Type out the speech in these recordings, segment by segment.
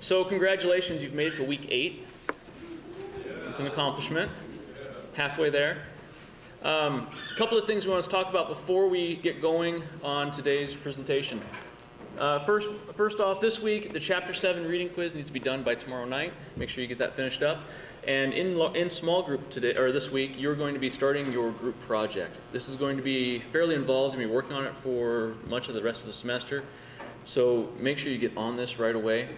So congratulations, you've made it to week 8. It's an accomplishment. Halfway there. A couple of things we want to talk about before we get going on today's presentation. First off, this week, the Chapter 7 reading quiz needs to be done by tomorrow night. Make sure you get that finished up. And in small group today, or this week, you're going to be starting your group project. This is going to be fairly involved. You're going to be working on it for much of the rest of the semester. So make sure you get on this right away.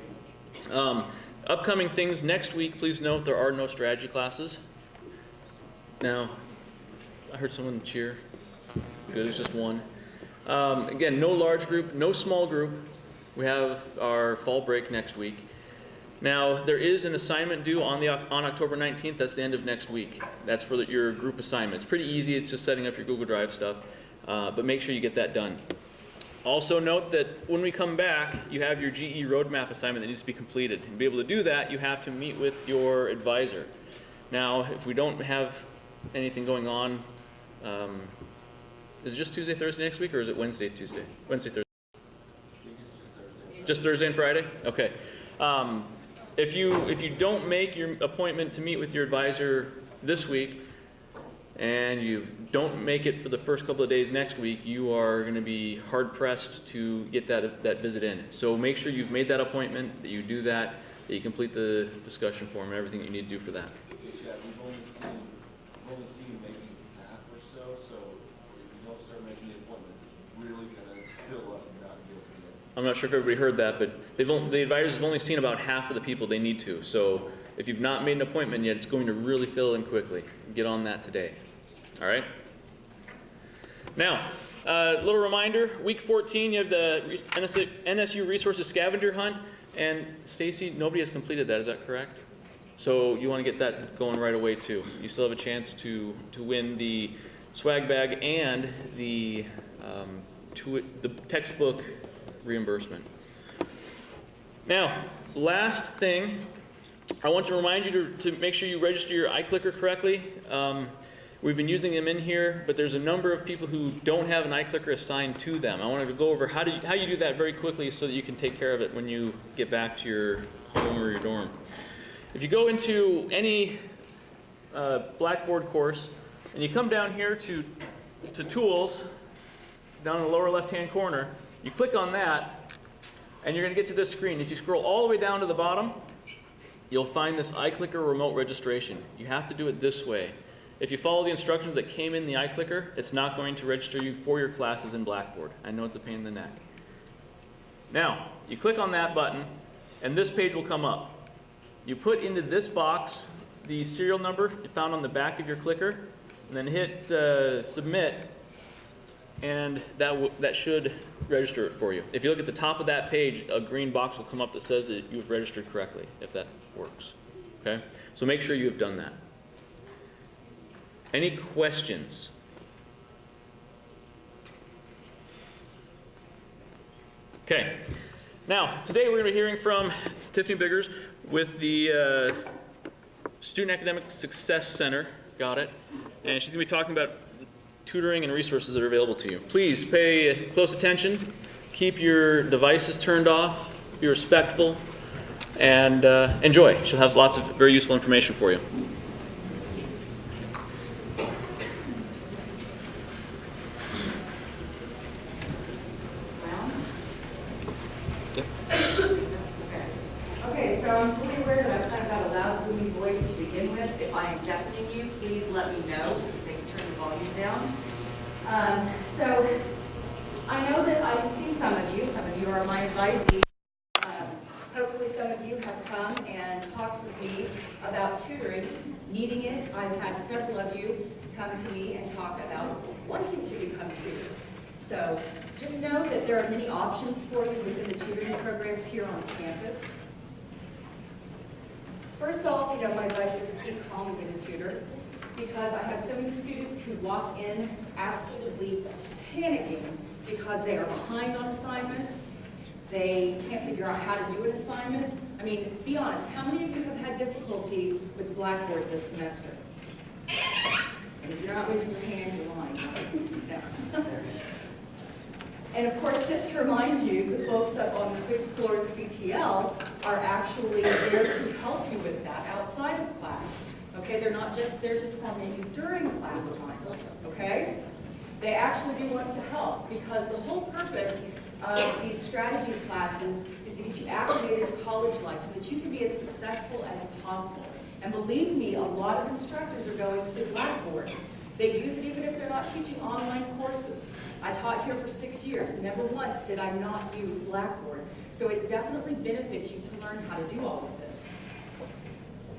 Upcoming things next week, please note there are no strategy classes. Now, I heard someone cheer. Good, it's just one. Again, no large group, no small group. We have our fall break next week. Now, there is an assignment due on October 19th. That's the end of next week. That's for your group assignment. It's pretty easy. It's just setting up your Google Drive stuff. But make sure you get that done. Also note that when we come back, you have your GE roadmap assignment that needs to be completed. And to be able to do that, you have to meet with your advisor. Now, if we don't have anything going on, is it just Tuesday, Thursday next week, or is it Wednesday, Tuesday? Wednesday, Thursday? Just Thursday and Friday? Okay. If you don't make your appointment to meet with your advisor this week, and you don't make it for the first couple of days next week, you are going to be hard-pressed to get that visit in. So make sure you've made that appointment, that you do that you complete the discussion form and everything you need to do for that. Yeah, we've only seen maybe half or so if you don't start making the appointments, it's really going to fill up and not get to it. I'm not sure if everybody heard that, but the advisors have only seen about half of the people they need to. So if you've not made an appointment yet, it's going to really fill in quickly. Get on that today. All right? Now, a little reminder, week 14, you have the NSU Resources Scavenger Hunt. And Stacy, nobody has completed that, is that correct? So you want to get that going right away too. You still have a chance to win the swag bag and the textbook reimbursement. Now, last thing, I want to remind you to make sure you register your iClicker correctly. We've been using them in here, but there's a number of people who don't have an iClicker assigned to them. I wanted to go over how you do that very quickly so that you can take care of it when you get back to your home or your dorm. If you go into any Blackboard course and you come down here to Tools, down in the lower left-hand corner, you click on that, and you're going to get to this screen. If you scroll all the way down to the bottom, you'll find this iClicker remote registration. You have to do it this way. If you follow the instructions that came in the iClicker, it's not going to register you for your classes in Blackboard. I know it's a pain in the neck. Now, you click on that button, and this page will come up. You put into this box the serial number found on the back of your clicker, and then hit Submit, and that should register it for you. If you look at the top of that page, a green box will come up that says that you've registered correctly, if that works. Okay? So make sure you have done that. Any questions? Okay. Now, today we're going to be hearing from Tiffany Biggers with the Student Academic Success Center. Got it. And she's going to be talking about tutoring and resources that are available to you. Please pay close attention. Keep your devices turned off. Be respectful. And enjoy. She'll have lots of very useful information for you. Okay, so I'm fully aware that I've kind of got a loud, booming voice to begin with. If I am deafening you, please let me know so that they can turn the volume down. So I know that I've seen some of you are my advisees. Hopefully some of you have come and talked with me about tutoring, needing it. I've had several of you come to me and talk about wanting to become tutors. So just know that there are many options for you within the tutoring programs here on campus. First off, my advice is keep calm and get a tutor, because I have so many students who walk in absolutely panicking because they are behind on assignments. They can't figure out how to do an assignment. I mean, be honest, how many of you have had difficulty with Blackboard this semester? And if you're not raising your hand, you're lying. No. And of course, just to remind you, the folks up on the 6th floor in CTL are actually there to help you with that outside of class. Okay, they're not just there to torment you during class time, okay? They actually do want to help, because the whole purpose of these strategies classes is to get you acclimated to college life so that you can be as successful as possible. And believe me, a lot of instructors are going to Blackboard. They use it even if they're not teaching online courses. I taught here for 6 years. Never once did I not use Blackboard. So it definitely benefits you to learn how to do all of this.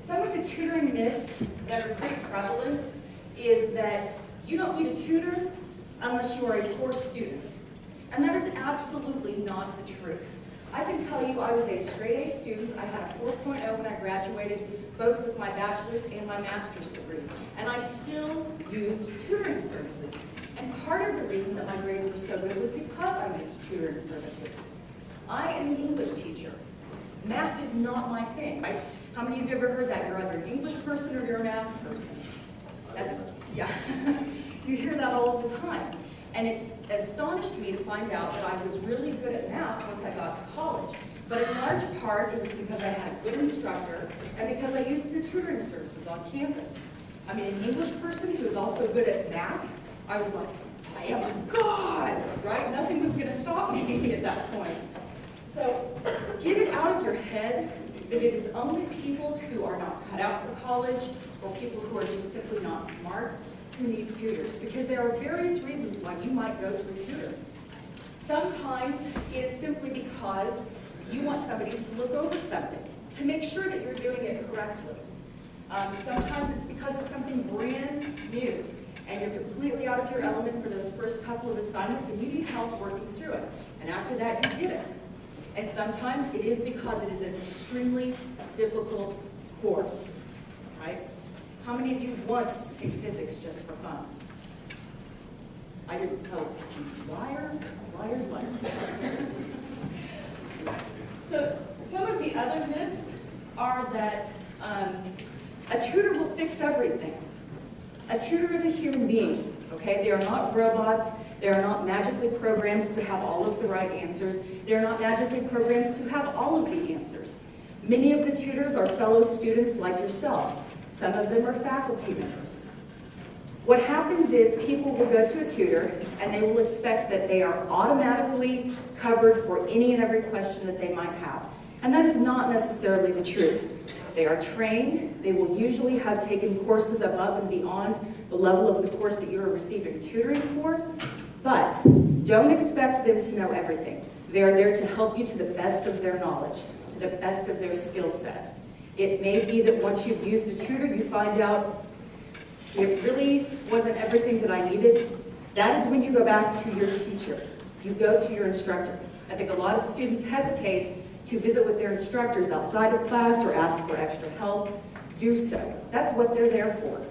Some of the tutoring myths that are pretty prevalent is that you don't need a tutor unless you are a poor student. And that is absolutely not the truth. I can tell you I was a straight A student. I had a 4.0 when I graduated, both with my bachelor's and my master's degree. And I still used tutoring services. And part of the reason that my grades were so good was because I used tutoring services. I am an English teacher. Math is not my thing, right? How many of you ever heard that? You're either an English person or you're a math person. That's, yeah. You hear that all the time. And it's astonished me to find out that I was really good at math once I got to college. But in large part, it was because I had a good instructor and because I used the tutoring services on campus. I mean, an English person who was also good at math, I was like, I am a god, right? Nothing was going to stop me at that point. So get it out of your head that it is only people who are not cut out for college or people who are just simply not smart who need tutors, because there are various reasons why you might go to a tutor. Sometimes it is simply because you want somebody to look over something, to make sure that you're doing it correctly. Sometimes it's because it's something brand new, and you're completely out of your element for those first couple of assignments, and you need help working through it. And after that, you get it. And sometimes it is because it is an extremely difficult course, right? How many of you want to take physics just for fun? I didn't know. Liars, liars, liars. So some of the other myths are that a tutor will fix everything. A tutor is a human being, okay? They are not robots. They are not magically programmed to have all of the right answers. They are not magically programmed to have all of the answers. Many of the tutors are fellow students like yourselves. Some of them are faculty members. What happens is people will go to a tutor and they will expect that they are automatically covered for any and every question that they might have. And that is not necessarily the truth. They are trained. They will usually have taken courses above and beyond the level of the course that you are receiving tutoring for. But don't expect them to know everything. They are there to help you to the best of their knowledge, to the best of their skill set. It may be that once you've used a tutor, you find out it really wasn't everything that I needed. That is when you go back to your teacher. You go to your instructor. I think a lot of students hesitate to visit with their instructors outside of class or ask for extra help. Do so. That's what they're there for.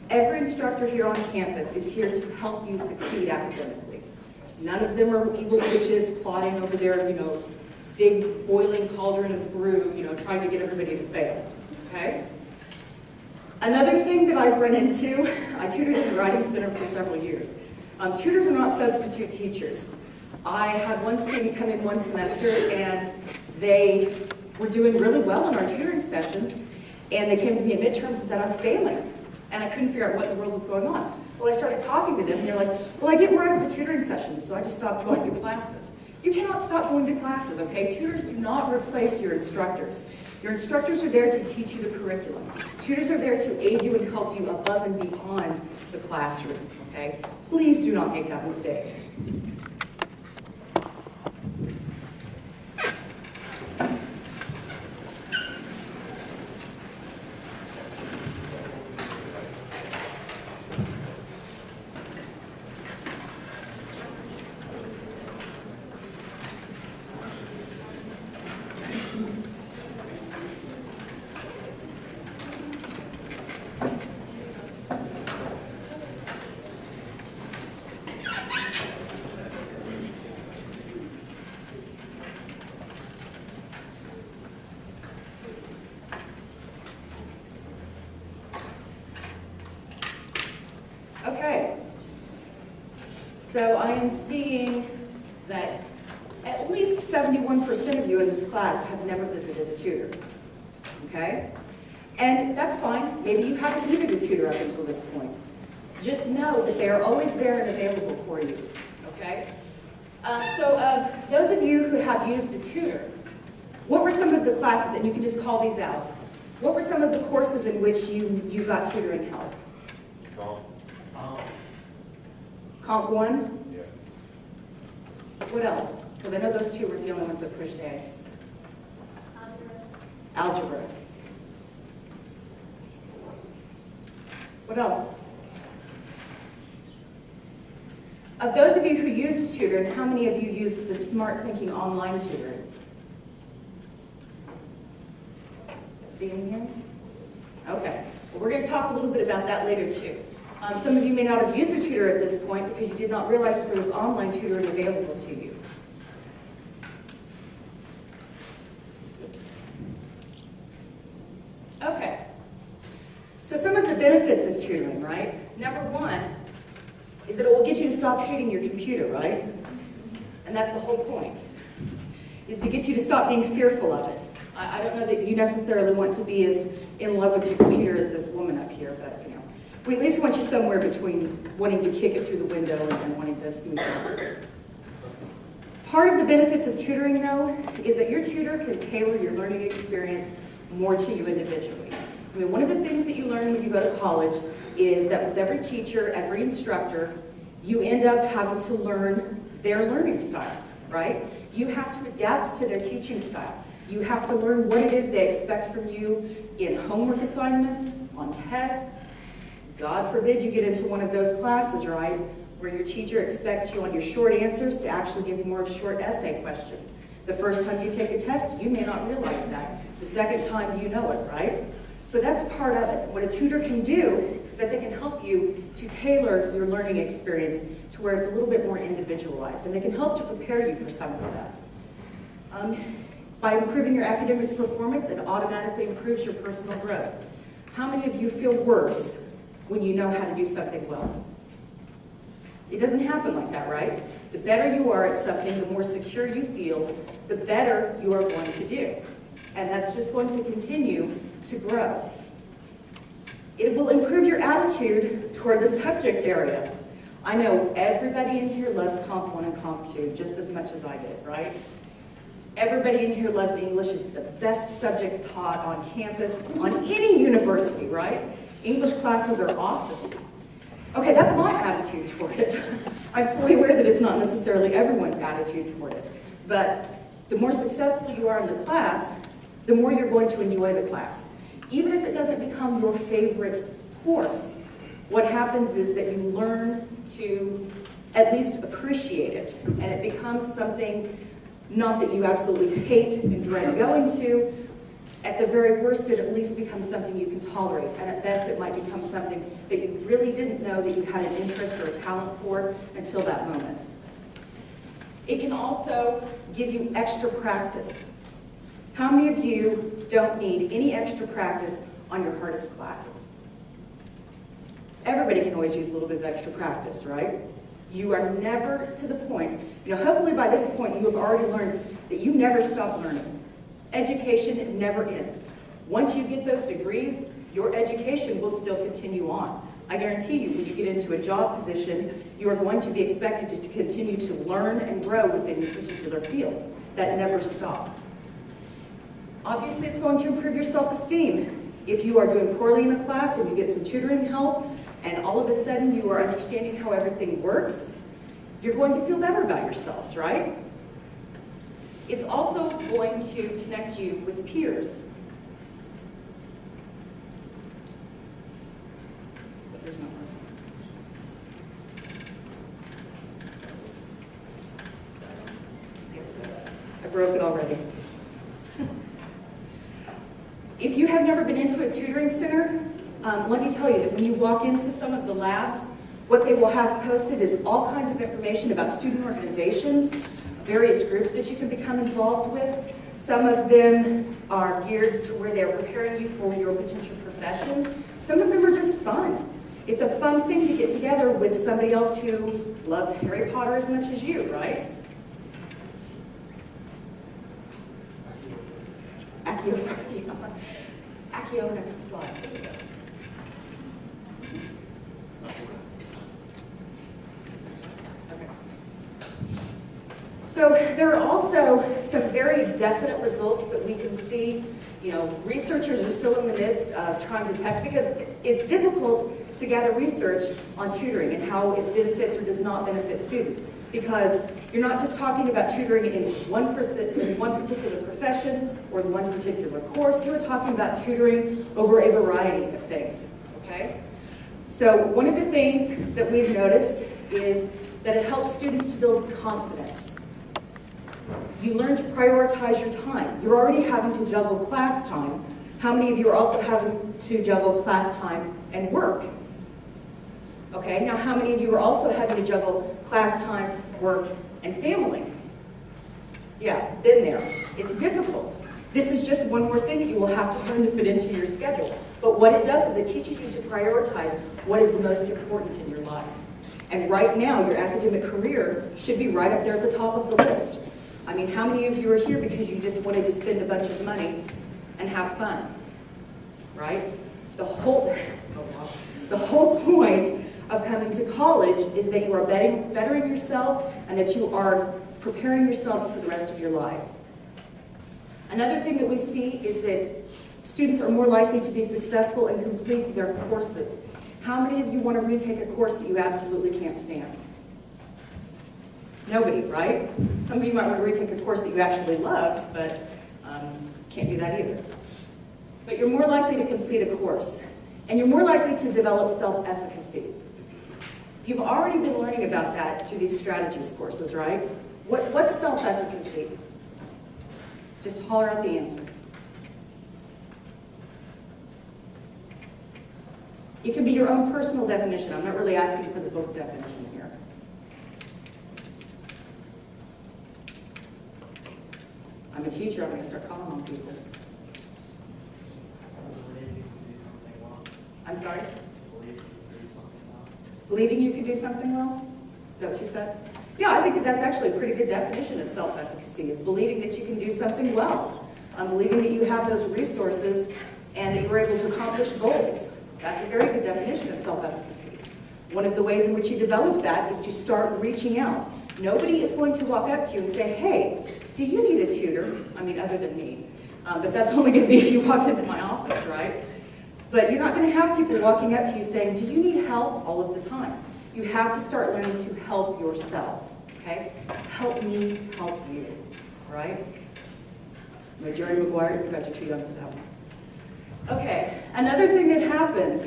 Every instructor here on campus is here to help you succeed academically. None of them are evil witches plotting over their, big boiling cauldron of brew, trying to get everybody to fail, okay? Another thing that I've run into, I tutored in the Writing Center for several years. Tutors are not substitute teachers. I had one student come in one semester and they were doing really well in our tutoring sessions, and they came to me at midterms and said, I'm failing. And I couldn't figure out what in the world was going on. Well, I started talking to them, and they're like, well, I get more out of the tutoring sessions, so I just stopped going to classes. You cannot stop going to classes, okay? Tutors do not replace your instructors. Your instructors are there to teach you the curriculum. Tutors are there to aid you and help you above and beyond the classroom, okay? Please do not make that mistake. Okay, so I am seeing that at least 71% of you in this class have never visited a tutor, okay? And that's fine. Maybe you haven't needed a tutor up until this point. Just know that they are always there and available for you, okay? Those of you who have used a tutor, what were some of the classes, and you can just call these out, what were some of the courses in which you got tutoring help? Comp 1? Yeah. What else? Because I know those two were the only ones that pushed A. Algebra. What else? Of those of you who used a tutor, how many of you used the Smart Thinking online tutoring? See any hands? Okay. Well, we're going to talk a little bit about that later too. Some of you may not have used a tutor at this point because you did not realize that there was online tutoring available to you. Okay. So some of the benefits of tutoring, right? Number one is that it will get you to stop hating your computer, right? And that's the whole point, is to get you to stop being fearful of it. I don't know that you necessarily want to be as in love with your computer as this woman up here, but you know, we at least want you somewhere between wanting to kick it through the window and wanting to smooth it over. Part of the benefits of tutoring, though, is that your tutor can tailor your learning experience more to you individually. I mean, one of the things that you learn when you go to college is that with every teacher, every instructor, you end up having to learn their learning styles, right? You have to adapt to their teaching style. You have to learn what it is they expect from you in homework assignments, on tests. God forbid you get into one of those classes, right, where your teacher expects you on your short answers to actually give you more of short essay questions. The first time you take a test, you may not realize that. The second time, you know it, right? So that's part of it. What a tutor can do is that they can help you to tailor your learning experience to where it's a little bit more individualized, and they can help to prepare you for some of that. By improving your academic performance, it automatically improves your personal growth. How many of you feel worse when you know how to do something well? It doesn't happen like that, right? The better you are at something, the more secure you feel, the better you are going to do. And that's just going to continue to grow. It will improve your attitude toward the subject area. I know everybody in here loves Comp 1 and Comp 2 just as much as I did, right? Everybody in here loves English. It's the best subject taught on campus, on any university, right? English classes are awesome. Okay, that's my attitude toward it. I'm fully aware that it's not necessarily everyone's attitude toward it. But the more successful you are in the class, the more you're going to enjoy the class. Even if it doesn't become your favorite course, what happens is that you learn to at least appreciate it, and it becomes something not that you absolutely hate and dread going to. At the very worst, it at least becomes something you can tolerate, and at best it might become something that you really didn't know that you had an interest or a talent for until that moment. It can also give you extra practice. How many of you don't need any extra practice on your hardest classes? Everybody can always use a little bit of extra practice, right? You are never to the point, hopefully by this point you have already learned that you never stop learning. Education never ends. Once you get those degrees, your education will still continue on. I guarantee you, when you get into a job position, you are going to be expected to continue to learn and grow within your particular field. That never stops. Obviously, it's going to improve your self-esteem. If you are doing poorly in a class and you get some tutoring help, and all of a sudden you are understanding how everything works, you're going to feel better about yourselves, right? It's also going to connect you with peers. But there's no more. Yes, I broke it already. If you have never been into a tutoring center, let me tell you that when you walk into some of the labs, what they will have posted is all kinds of information about student organizations, various groups that you can become involved with. Some of them are geared to where they're preparing you for your potential professions. Some of them are just fun. It's a fun thing to get together with somebody else who loves Harry Potter as much as you, right? Keon, next slide. Okay. So there are also some very definite results that we can see. You know, researchers are still in the midst of trying to test, because it's difficult to gather research on tutoring and how it benefits or does not benefit students. Because you're not just talking about tutoring in one particular profession or in one particular course, you're talking about tutoring over a variety of things, okay? So one of the things that we've noticed is that it helps students to build confidence. You learn to prioritize your time. You're already having to juggle class time. How many of you are also having to juggle class time and work? Okay, now how many of you are also having to juggle class time, work, and family? Yeah, been there. It's difficult. This is just one more thing that you will have to learn to fit into your schedule. But what it does is it teaches you to prioritize what is most important in your life. And right now, your academic career should be right up there at the top of the list. I mean, how many of you are here because you just wanted to spend a bunch of money and have fun, right? The whole point of coming to college is that you are bettering yourselves and that you are preparing yourselves for the rest of your lives. Another thing that we see is that students are more likely to be successful and complete their courses. How many of you want to retake a course that you absolutely can't stand? Nobody, right? Some of you might want to retake a course that you actually love, but can't do that either. But you're more likely to complete a course, and you're more likely to develop self-efficacy. You've already been learning about that through these strategies courses, right? What's self-efficacy? Just holler out the answer. It can be your own personal definition. I'm not really asking for the book definition here. I'm a teacher, I'm going to start calling on people. I'm sorry? Believing you can do something well? Is that what you said? Yeah, I think that that's actually a pretty good definition of self-efficacy, is believing that you can do something well. Believing that you have those resources and that you're able to accomplish goals. That's a very good definition of self-efficacy. One of the ways in which you develop that is to start reaching out. Nobody is going to walk up to you and say, hey, do you need a tutor? I mean, other than me. But that's only going to be if you walk into my office, right? But you're not going to have people walking up to you saying, do you need help all of the time? You have to start learning to help yourselves, okay? Help me, help you, right? Jerry Maguire, you guys are too young for that one. Okay, another thing that happens,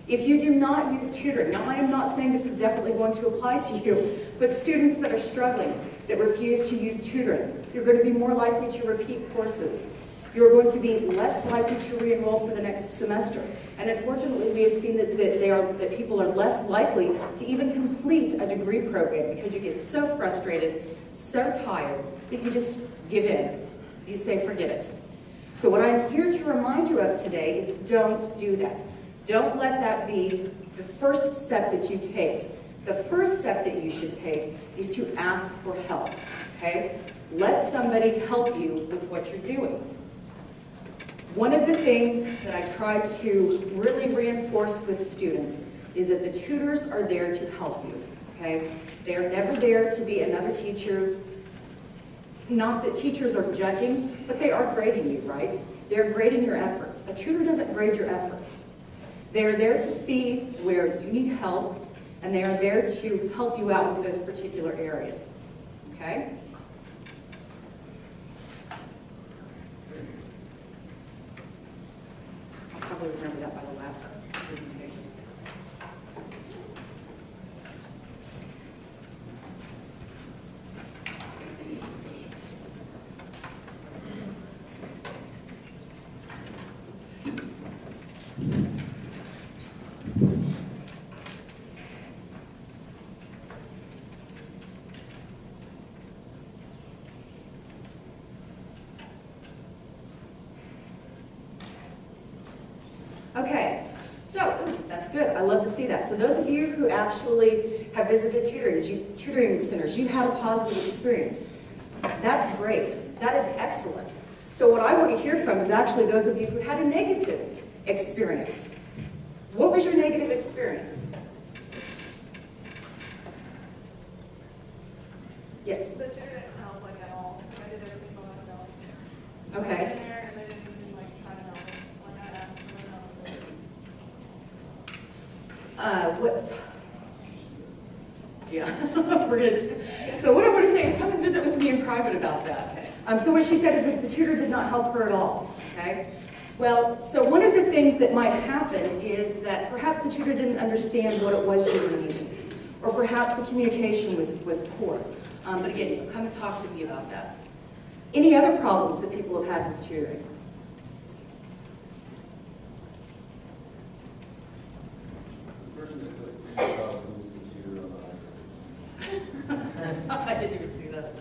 if you do not use tutoring, now I am not saying this is definitely going to apply to you, but students that are struggling, that refuse to use tutoring, you're going to be more likely to repeat courses. You're going to be less likely to re-enroll for the next semester. And unfortunately, we have seen that people are less likely to even complete a degree program because you get so frustrated, so tired, that you just give in. You say, forget it. So what I'm here to remind you of today is don't do that. Don't let that be the first step that you take. The first step that you should take is to ask for help, okay? Let somebody help you with what you're doing. One of the things that I try to really reinforce with students is that the tutors are there to help you, okay? They are never there to be another teacher. Not that teachers are judging, but they are grading you, right? They're grading your efforts. A tutor doesn't grade your efforts. They're there to see where you need help, and they are there to help you out with those particular areas, okay? I'll probably remember that by the last presentation. Okay, so that's good. I love to see that. So those of you who actually have visited tutoring centers, you had a positive experience. That's great. That is excellent. So what I want to hear from is actually those of you who had a negative experience. What was your negative experience? Yes? The tutor didn't help like at all. I did everything by myself. I Okay. went in there and they didn't even like try to help me. Like I asked them to help me. What's, yeah, we're gonna, so what I want to say is come and visit with me in private about that. So what she said is that the tutor did not help her at all, okay? Well, so one of the things that might happen is that perhaps the tutor didn't understand what it was you were needing, or perhaps the communication was poor. But again, come and talk to me about that. Any other problems that people have had with tutoring? The person that clicked things about the computer on the iPad. I didn't even see that.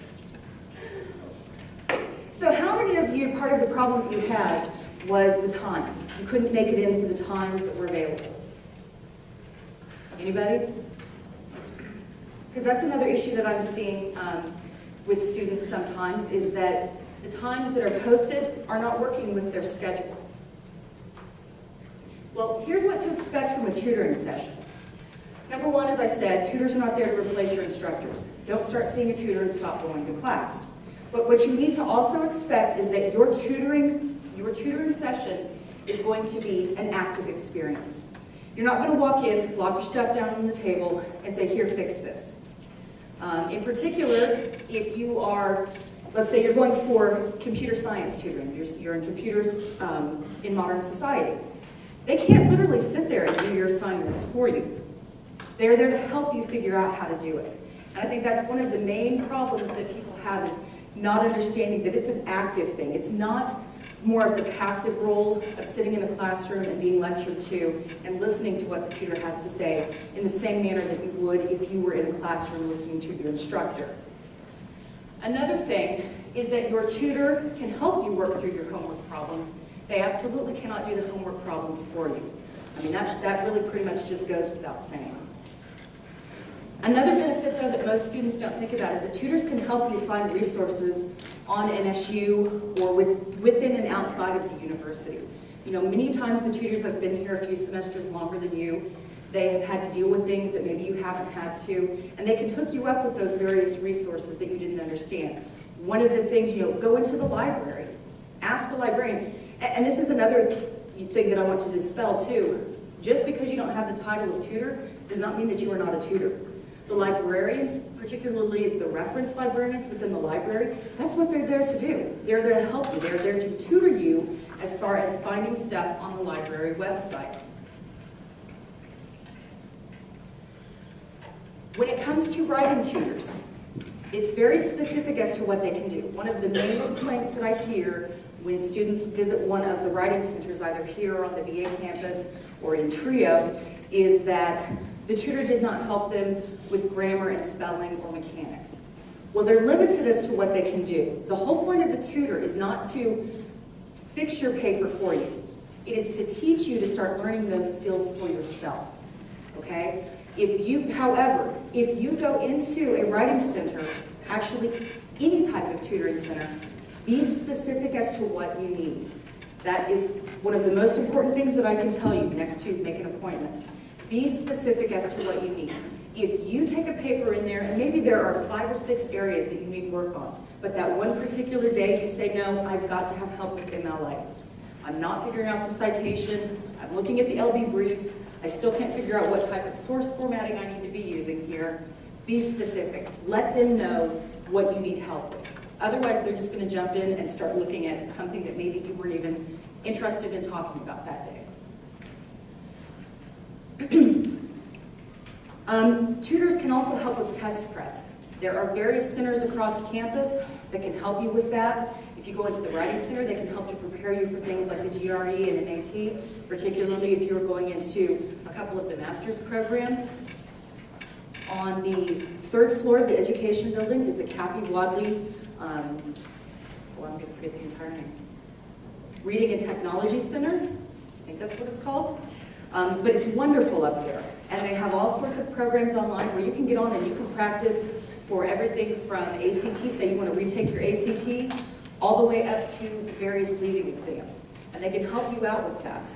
So how many of you, part of the problem that you had was the times? You couldn't make it in for the times that were available. Anybody? Because that's another issue that I'm seeing with students sometimes, is that the times that are posted are not working with their schedule. Well, here's what to expect from a tutoring session. Number one, as I said, tutors are not there to replace your instructors. Don't start seeing a tutor and stop going to class. But what you need to also expect is that your tutoring session is going to be an active experience. You're not going to walk in, flop your stuff down on the table, and say, here, fix this. In particular, if you are, let's say you're going for computer science tutoring, you're in computers in modern society. They can't literally sit there and do your assignments for you. They're there to help you figure out how to do it. And I think that's one of the main problems that people have, is not understanding that it's an active thing. It's not more of the passive role of sitting in a classroom and being lectured to and listening to what the tutor has to say in the same manner that you would if you were in a classroom listening to your instructor. Another thing is that your tutor can help you work through your homework problems. They absolutely cannot do the homework problems for you. I mean, that really pretty much just goes without saying. Another benefit, though, that most students don't think about is that tutors can help you find resources on NSU or within and outside of the university. You know, many times the tutors have been here a few semesters longer than you. They have had to deal with things that maybe you haven't had to, and they can hook you up with those various resources that you didn't understand. One of the things, go into the library, ask the librarian, and this is another thing that I want to dispel too. Just because you don't have the title of tutor does not mean that you are not a tutor. The librarians, particularly the reference librarians within the library, that's what they're there to do. They're there to help you. They're there to tutor you as far as finding stuff on the library website. When it comes to writing tutors, it's very specific as to what they can do. One of the main complaints that I hear when students visit one of the writing centers, either here on the VA campus or in Trio, is that the tutor did not help them with grammar and spelling or mechanics. Well, they're limited as to what they can do. The whole point of the tutor is not to fix your paper for you. It is to teach you to start learning those skills for yourself, okay? However, if you go into a writing center, actually any type of tutoring center, be specific as to what you need. That is one of the most important things that I can tell you next to make an appointment. Be specific as to what you need. If you take a paper in there, and maybe there are 5 or 6 areas that you need work on, but that one particular day you say, no, I've got to have help with MLA. I'm not figuring out the citation, I'm looking at the LB brief, I still can't figure out what type of source formatting I need to be using here. Be specific. Let them know what you need help with. Otherwise, they're just going to jump in and start looking at something that maybe you weren't even interested in talking about that day. Tutors can also help with test prep. There are various centers across campus that can help you with that. If you go into the writing center, they can help to prepare you for things like the GRE and NAT, particularly if you're going into a couple of the master's programs. On the 3rd floor of the education building is the Cappy Wadley, I'm going to forget the entire name, Reading and Technology Center. I think that's what it's called. But it's wonderful up there. And they have all sorts of programs online where you can get on and you can practice for everything from ACT, say you want to retake your ACT, all the way up to various leaving exams. And they can help you out with that.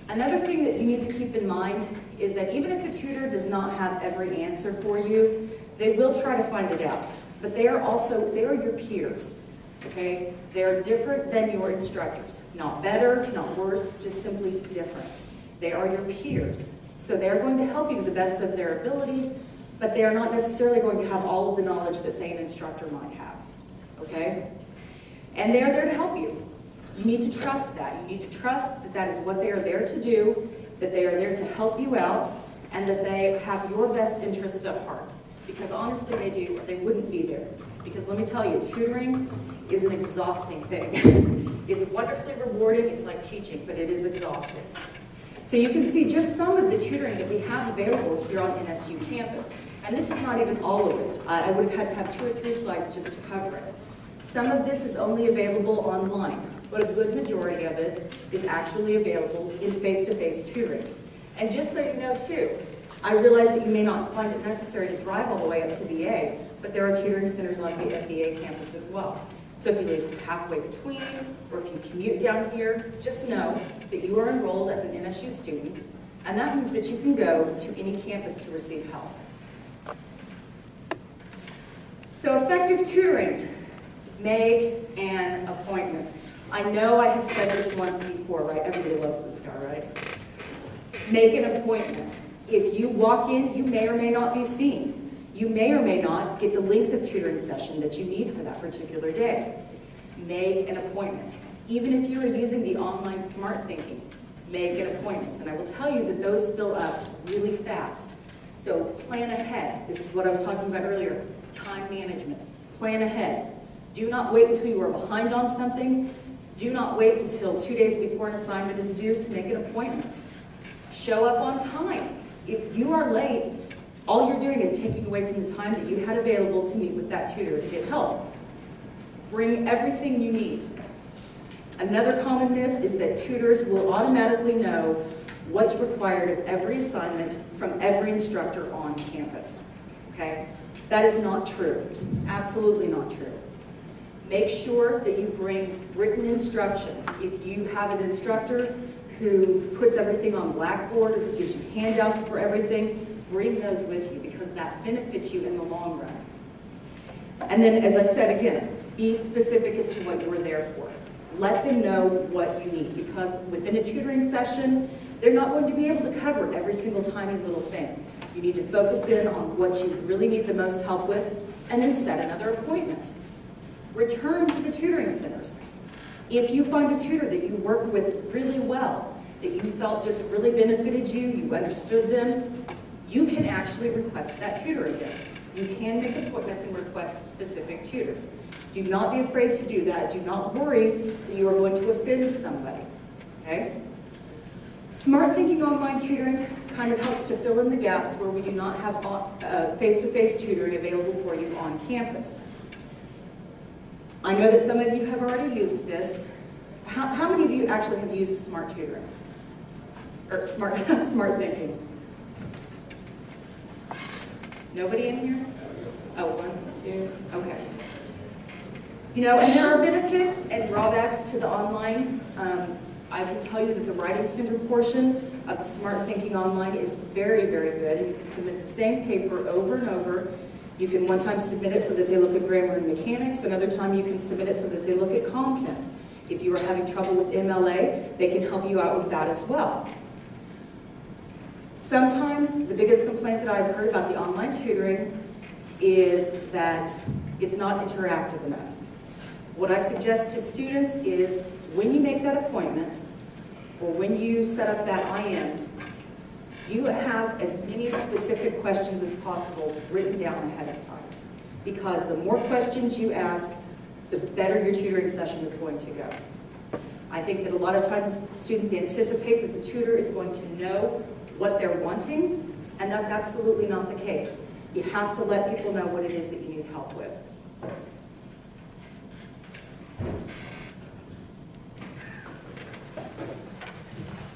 Another thing that you need to keep in mind is that even if the tutor does not have every answer for you, they will try to find it out. But they are your peers, okay? They're different than your instructors. Not better, not worse, just simply different. They are your peers. So they're going to help you to the best of their abilities, but they are not necessarily going to have all of the knowledge that, say, an instructor might have, okay? And they are there to help you. You need to trust that. You need to trust that that is what they are there to do, that they are there to help you out, and that they have your best interests at heart. Because honestly, they do, or they wouldn't be there. Because let me tell you, tutoring is an exhausting thing. It's wonderfully rewarding, it's like teaching, but it is exhausting. So you can see just some of the tutoring that we have available here on NSU campus. And this is not even all of it. I would have had to have 2 or 3 slides just to cover it. Some of this is only available online, but a good majority of it is actually available in face-to-face tutoring. And just so you know too, I realize that you may not find it necessary to drive all the way up to VA, but there are tutoring centers on the MBA campus as well. So if you live halfway between, or if you commute down here, just know that you are enrolled as an NSU student, and that means that you can go to any campus to receive help. So effective tutoring, make an appointment. I know I have said this once before, right? Everybody loves this guy, right? Make an appointment. If you walk in, you may or may not be seen. You may or may not get the length of tutoring session that you need for that particular day. Make an appointment. Even if you are using the online smart thinking, make an appointment. And I will tell you that those fill up really fast. So plan ahead. This is what I was talking about earlier, time management. Plan ahead. Do not wait until you are behind on something. Do not wait until 2 days before an assignment is due to make an appointment. Show up on time. If you are late, all you're doing is taking away from the time that you had available to meet with that tutor to get help. Bring everything you need. Another common myth is that tutors will automatically know what's required of every assignment from every instructor on campus. Okay? That is not true. Absolutely not true. Make sure that you bring written instructions. If you have an instructor who puts everything on Blackboard or who gives you handouts for everything, bring those with you because that benefits you in the long run. And then, as I said again, be specific as to what you are there for. Let them know what you need because within a tutoring session, they're not going to be able to cover every single tiny little thing. You need to focus in on what you really need the most help with and then set another appointment. Return to the tutoring centers. If you find a tutor that you work with really well, that you felt just really benefited you, you understood them, you can actually request that tutor again. You can make appointments and request specific tutors. Do not be afraid to do that. Do not worry that you are going to offend somebody, okay? Smart Thinking Online Tutoring kind of helps to fill in the gaps where we do not have face-to-face tutoring available for you on campus. I know that some of you have already used this. How many of you actually have used Smart Tutoring? Or Smart Thinking? Nobody in here? Oh, 1, 2, okay. You know, and there are benefits and drawbacks to the online. I can tell you that the writing center portion of the Smart Thinking Online is very, very good. And you can submit the same paper over and over. You can one time submit it so that they look at grammar and mechanics, another time you can submit it so that they look at content. If you are having trouble with MLA, they can help you out with that as well. Sometimes the biggest complaint that I've heard about the online tutoring is that it's not interactive enough. What I suggest to students is when you make that appointment or when you set up that IM, you have as many specific questions as possible written down ahead of time. Because the more questions you ask, the better your tutoring session is going to go. I think that a lot of times students anticipate that the tutor is going to know what they're wanting, and that's absolutely not the case. You have to let people know what it is that you need help with.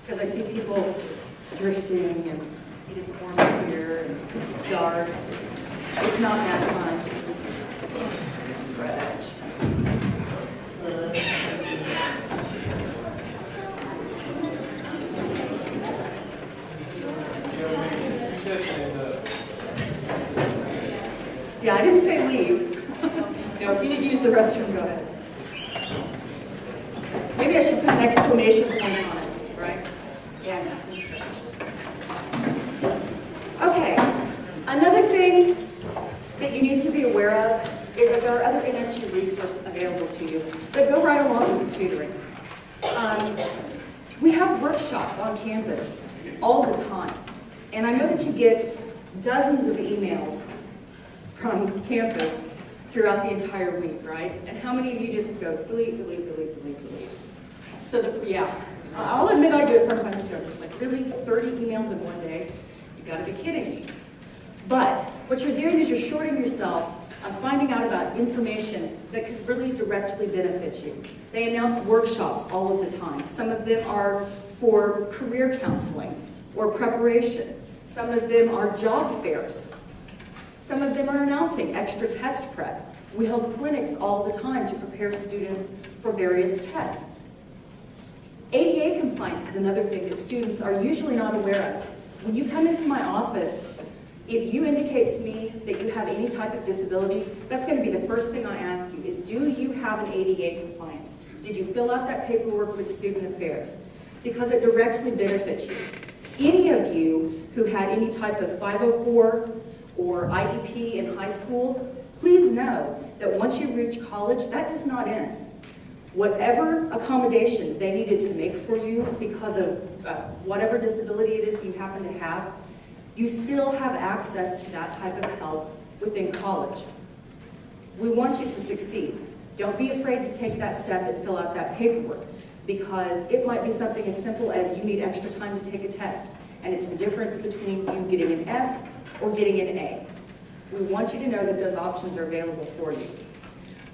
Because I see people drifting and it is warm up here and dark. It's not that time. Stretch. Yeah, I didn't say leave. No, if you need to use the restroom, go ahead. Maybe I should put an exclamation point on it, right? Stand up and stretch. Okay, another thing that you need to be aware of is that there are other NSU resources available to you that go right along with the tutoring. We have workshops on campus all the time, and I know that you get dozens of emails from campus throughout the entire week, right? And how many of you just go delete, delete, delete, delete, delete? So yeah, I'll admit I do it sometimes too. I'm just like, really, 30 emails in one day? You gotta be kidding me. But what you're doing is you're shorting yourself on finding out about information that could really directly benefit you. They announce workshops all of the time. Some of them are for career counseling or preparation. Some of them are job fairs. Some of them are announcing extra test prep. We hold clinics all the time to prepare students for various tests. ADA compliance is another thing that students are usually not aware of. When you come into my office, if you indicate to me that you have any type of disability, that's going to be the first thing I ask you is, do you have an ADA compliance? Did you fill out that paperwork with student affairs? Because it directly benefits you. Any of you who had any type of 504 or IEP in high school, please know that once you reach college, that does not end. Whatever accommodations they needed to make for you because of whatever disability it is that you happen to have, you still have access to that type of help within college. We want you to succeed. Don't be afraid to take that step and fill out that paperwork, because it might be something as simple as you need extra time to take a test, and it's the difference between you getting an F or getting an A. We want you to know that those options are available for you.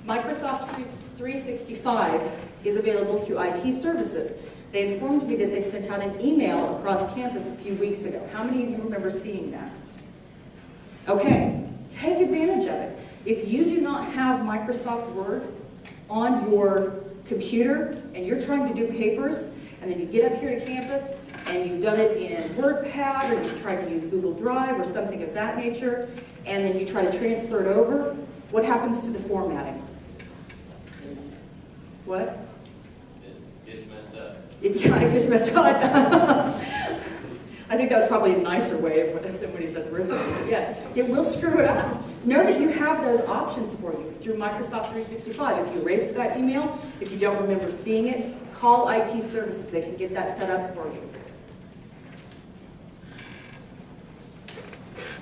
Microsoft 365 is available through IT services. They informed me that they sent out an email across campus a few weeks ago. How many of you remember seeing that? Okay, take advantage of it. If you do not have Microsoft Word on your computer and you're trying to do papers, and then you get up here to campus and you've done it in WordPad, or you've tried to use Google Drive or something of that nature, and then you try to transfer it over, what happens to the formatting? What? It gets messed up. It gets messed up. I think that was probably a nicer way of than what he said originally. Yes, it will screw it up. Know that you have those options for you through Microsoft 365. If you erased that email, if you don't remember seeing it, call IT services. They can get that set up for you.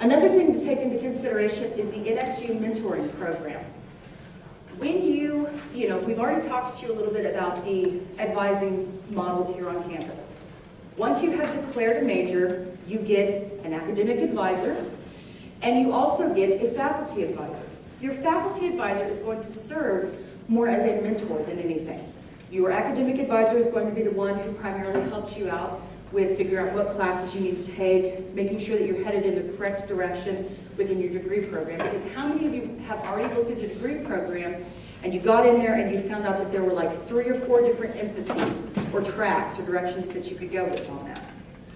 Another thing to take into consideration is the NSU mentoring program. When we've already talked to you a little bit about the advising model here on campus. Once you have declared a major, you get an academic advisor, and you also get a faculty advisor. Your faculty advisor is going to serve more as a mentor than anything. Your academic advisor is going to be the one who primarily helps you out with figuring out what classes you need to take, making sure that you're headed in the correct direction within your degree program. Because how many of you have already looked at your degree program and you got in there and you found out that there were like 3 or 4 different emphases or tracks or directions that you could go with on that?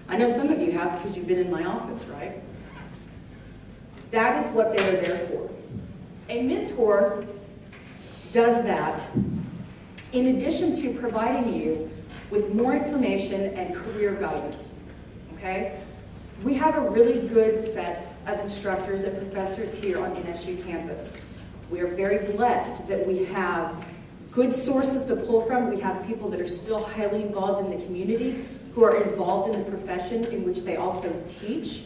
I know some of you have because you've been in my office, right? That is what they are there for. A mentor does that in addition to providing you with more information and career guidance, okay? We have a really good set of instructors and professors here on NSU campus. We are very blessed that we have good sources to pull from. We have people that are still highly involved in the community, who are involved in the profession in which they also teach.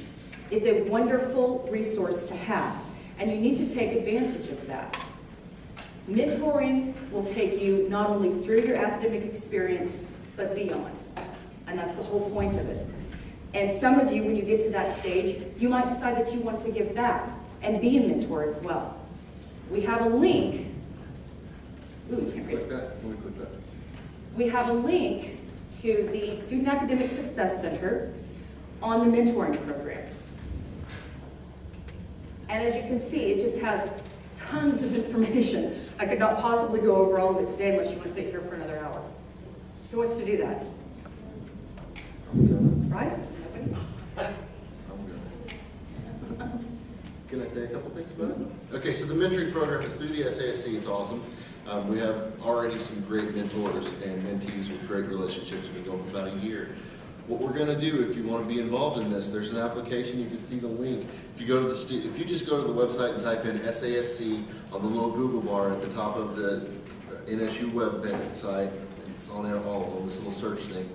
It's a wonderful resource to have, and you need to take advantage of that. Mentoring will take you not only through your academic experience, but beyond. And that's the whole point of it. And some of you, when you get to that stage, you might decide that you want to give back and be a mentor as well. We have a link. Ooh, you can't read Click it. that, can we click that? We have a link to the Student Academic Success Center on the mentoring program. And as you can see, it just has tons of information. I could not possibly go over all of it today unless you want to sit here for another hour. Who wants to do that? I'm gonna, Right? I'm gonna. to say a couple things about it? Okay, so the mentoring program is through the SASC. It's awesome. We have already some great mentors and mentees with great relationships. We've been going for about a year. What we're going to do, if you want to be involved in this, there's an application. You can see the link. If you go to if you just go to the website and type in SASC on the little Google bar at the top of the NSU website, it's on there, all of them, this little search thing.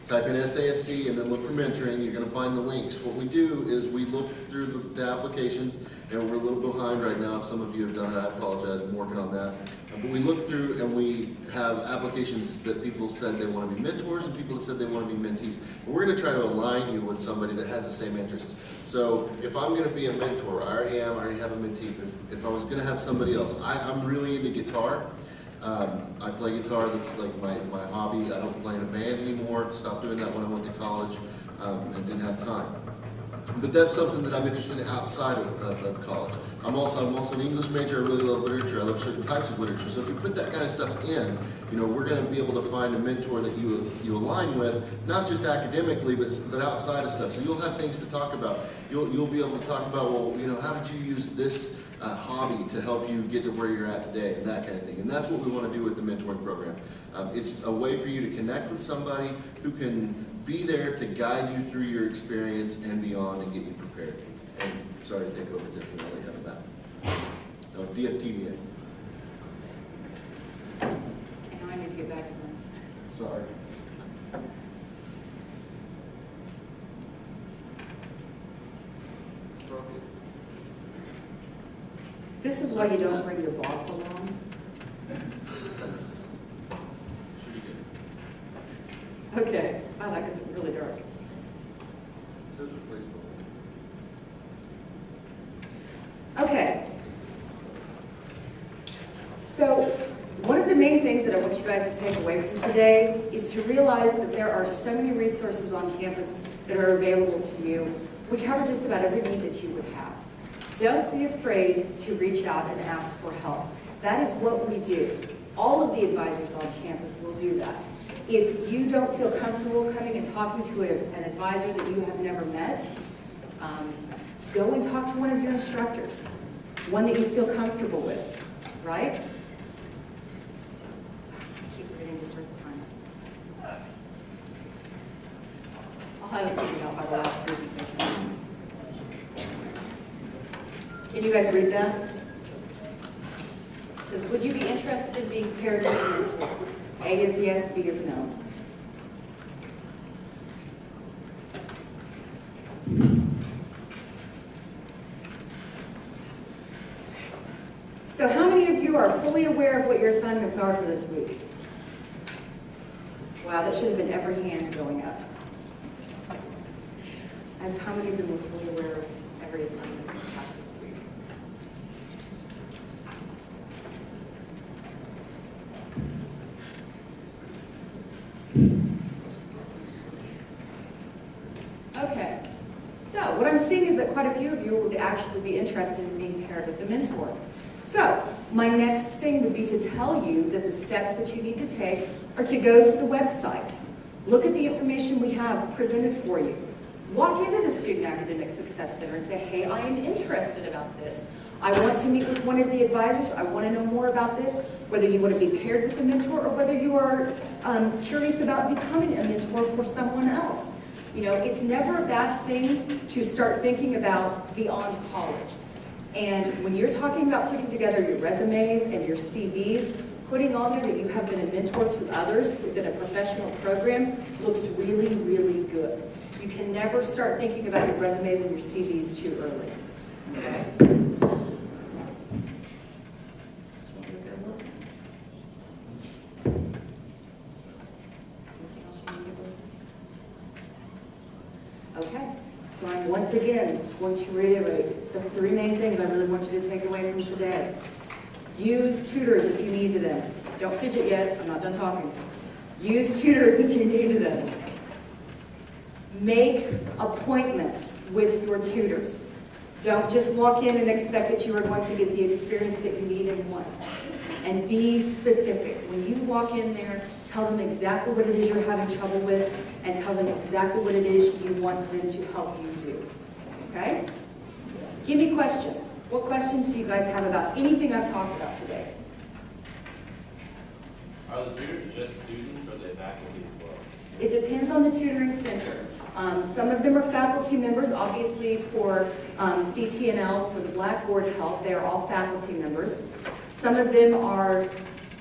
Type in SASC and then look for mentoring. You're going to find the links. What we do is we look through the applications, and we're a little behind right now. If some of you have done it, I apologize. I'm working on that. But we look through and we have applications that people said they want to be mentors and people that said they want to be mentees. And we're going to try to align you with somebody that has the same interests. So if I'm going to be a mentor, I already have a mentee. But if I was going to have somebody else, I'm really into guitar. I play guitar. That's like my hobby. I don't play in a band anymore. Stopped doing that when I went to college and didn't have time. But that's something that I'm interested in outside of college. I'm also an English major. I really love literature. I love certain types of literature. So if you put that kind of stuff in, we're going to be able to find a mentor that you align with, not just academically, but outside of stuff. So you'll have things to talk about. You'll be able to talk about, well, how did you use this hobby to help you get to where you're at today, and that kind of thing. And that's what we want to do with the mentoring program. It's a way for you to connect with somebody who can be there to guide you through your experience and beyond and get you prepared. And sorry to take over, Tiffany, I'll let you have it back. Oh, DFTBA. And I need to get back to them. Sorry. This is why you don't bring your boss along. Should be good. Okay. Wow, that gets really dark. It says replace the link. Okay. So, one of the main things that I want you guys to take away from today is to realize that there are so many resources on campus that are available to you. We cover just about every need that you would have. Don't be afraid to reach out and ask for help. That is what we do. All of the advisors on campus will do that. If you don't feel comfortable coming and talking to an advisor that you have never met, go and talk to one of your instructors, one that you feel comfortable with, right? I keep forgetting to start the timer. I'll have it figured out by the last presentation. Can you guys read that? It says, would you be interested in being paired with a mentor? A is yes, B is no. So how many of you are fully aware of what your assignments are for this week? Wow, that should have been every hand going up. As to how many of them were fully aware of every assignment you have this week? Okay, so what I'm seeing is that quite a few of you would actually be interested in being paired with a mentor. So my next thing would be to tell you that the steps that you need to take are to go to the website, look at the information we have presented for you, walk into the Student Academic Success Center and say, hey, I am interested about this. I want to meet with one of the advisors. I want to know more about this, whether you want to be paired with a mentor or whether you are curious about becoming a mentor for someone else. It's never a bad thing to start thinking about beyond college. And when you're talking about putting together your resumes and your CVs, putting on there that you have been a mentor to others within a professional program looks really, really good. You can never start thinking about your resumes and your CVs too early. Okay? Okay, so I'm once again going to reiterate the three main things I really want you to take away from today. Use tutors if you need them. Don't fidget yet, I'm not done talking. Use tutors if you need them. Make appointments with your tutors. Don't just walk in and expect that you are going to get the experience that you need and want. And be specific. When you walk in there, tell them exactly what it is you're having trouble with and tell them exactly what it is you want them to help you do. Okay? Give me questions. What questions do you guys have about anything I've talked about today? Are the tutors just students or are they faculty as well? It depends on the tutoring center. Some of them are faculty members, obviously for CT&L, for the Blackboard help, they are all faculty members. Some of them are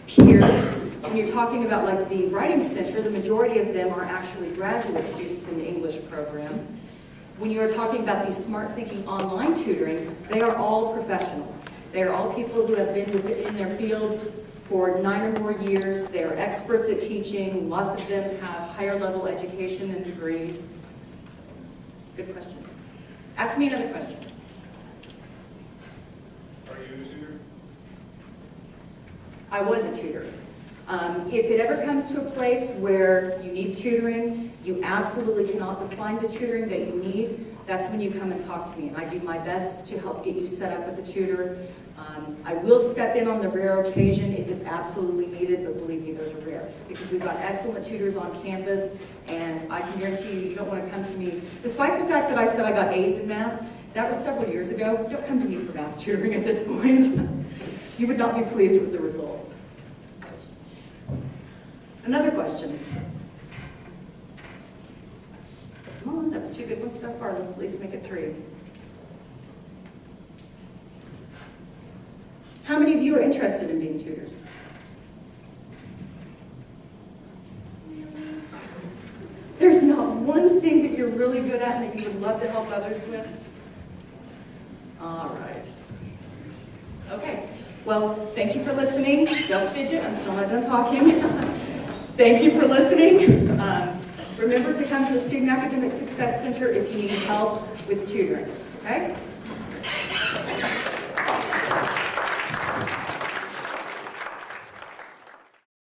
peers. When you're talking about like the writing center, the majority of them are actually graduate students in the English program. When you're talking about these smart thinking online tutoring, they are all professionals. They are all people who have been in their fields for 9 or more years. They are experts at teaching. Lots of them have higher level education and degrees. Good question. Ask me another question. Are you a tutor? I was a tutor. If it ever comes to a place where you need tutoring, you absolutely cannot find the tutoring that you need, that's when you come and talk to me. And I do my best to help get you set up with a tutor. I will step in on the rare occasion if it's absolutely needed, but believe me, those are rare. Because we've got excellent tutors on campus, and I can guarantee you, you don't want to come to me. Despite the fact that I said I got A's in math, that was several years ago. Don't come to me for math tutoring at this point. You would not be pleased with the results. Another question. Come on, that was 2 good ones so far. Let's at least make it 3. How many of you are interested in being tutors? There's not one thing that you're really good at and that you would love to help others with? All right. Okay. Well, thank you for listening. Don't fidget. I'm still not done talking. Thank you for listening. Remember to come to the Student Academic Success Center if you need help with tutoring. Okay?